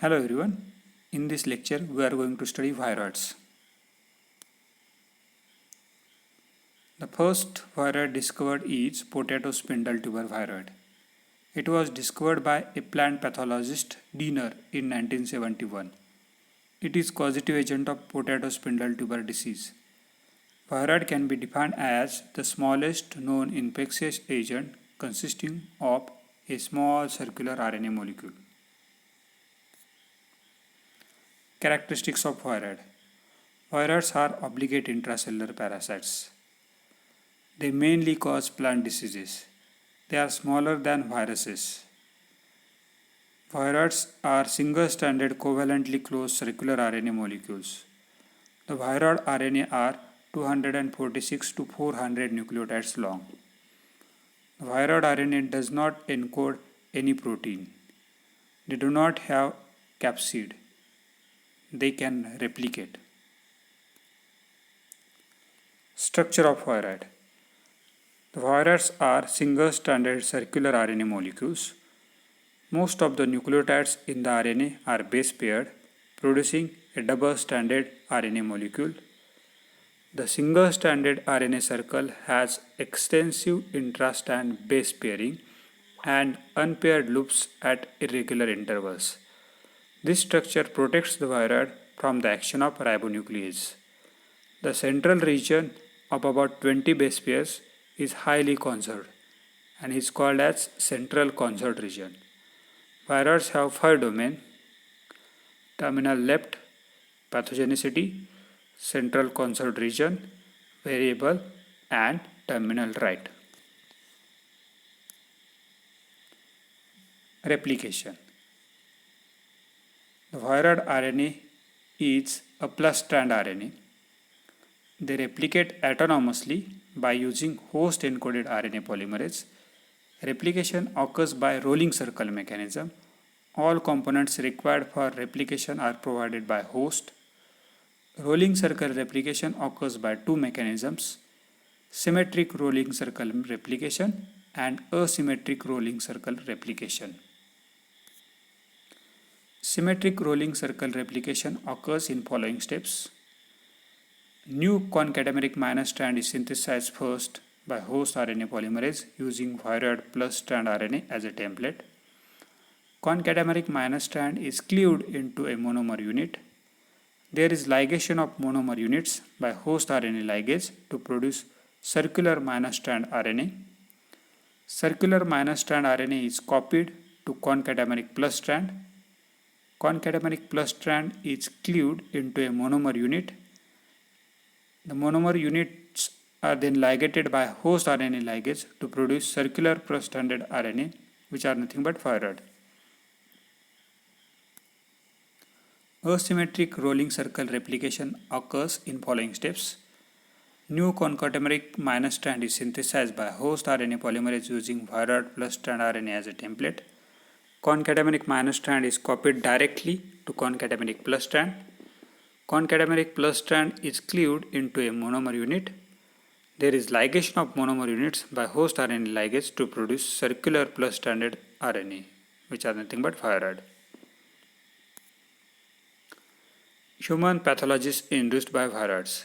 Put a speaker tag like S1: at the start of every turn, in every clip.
S1: Hello everyone. In this lecture we are going to study viroids. The first viroid discovered is potato spindle tuber viroid. It was discovered by a plant pathologist Diener in 1971. It is causative agent of potato spindle tuber disease. Viroid can be defined as the smallest known infectious agent consisting of a small circular RNA molecule. Characteristics of viroid. Viroids are obligate intracellular parasites. They mainly cause plant diseases. They are smaller than viruses. Viroids are single-stranded covalently closed circular RNA molecules. The viroid RNA are 246 to 400 nucleotides long. The viroid RNA does not encode any protein. They do not have capsid. They can replicate. Structure of viroid. The viroids are single-stranded circular RNA molecules. Most of the nucleotides in the RNA are base paired, producing a double-stranded RNA molecule. The single-stranded RNA circle has extensive intra-strand base pairing and unpaired loops at irregular intervals. This structure protects the viroid from the action of ribonuclease. The central region of about 20 base pairs is highly conserved and is called as central conserved region. Viroids have 5 domains: terminal left, pathogenicity, central conserved region, variable, and terminal right. Replication. The viroid RNA is a plus strand RNA. They replicate autonomously by using host-encoded RNA polymerase. Replication occurs by rolling circle mechanism. All components required for replication are provided by host. Rolling circle replication occurs by two mechanisms: symmetric rolling circle replication and asymmetric rolling circle replication. Symmetric rolling circle replication occurs in following steps. New concatameric minor strand is synthesized first by host RNA polymerase using viroid plus strand RNA as a template. Concatameric minor strand is cleaved into a monomer unit. There is ligation of monomer units by host RNA ligase to produce circular minor strand RNA. Circular minor strand RNA is copied to concatameric plus strand. Concatameric plus strand is cleaved into a monomer unit. The monomer units are then ligated by host RNA ligase to produce circular plus-stranded RNA, which are nothing but viroid. Asymmetric rolling circle replication occurs in following steps. New concatameric minor strand is synthesized by host RNA polymerase using viroid plus strand RNA as a template. Concatameric minor strand is copied directly to concatameric plus strand. Concatameric plus strand is cleaved into a monomer unit. There is ligation of monomer units by host RNA ligase to produce circular plus stranded RNA, which are nothing but viroid. Human pathologies induced by viroids.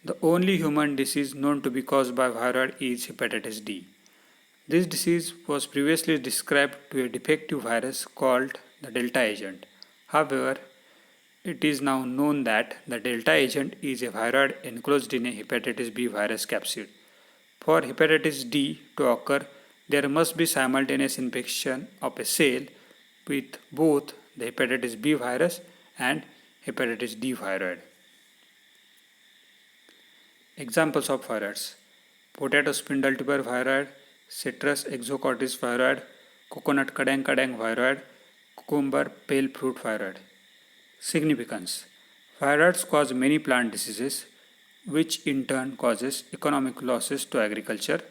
S1: The only human disease known to be caused by viroid is hepatitis D. This disease was previously described to a defective virus called the delta agent. However, it is now known that the delta agent is a viroid enclosed in a hepatitis B virus capsid. For hepatitis D to occur, there must be simultaneous infection of a cell with both the hepatitis B virus and hepatitis D viroid. Examples of viroids: potato spindle tuber viroid, citrus exocortis viroid, coconut kadang kadang viroid, cucumber pale fruit viroid. Significance: viroids cause many plant diseases, which in turn causes economic losses to agriculture.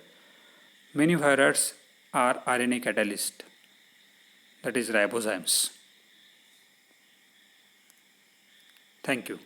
S1: Many viroids are RNA catalysts, that is ribozymes. Thank you.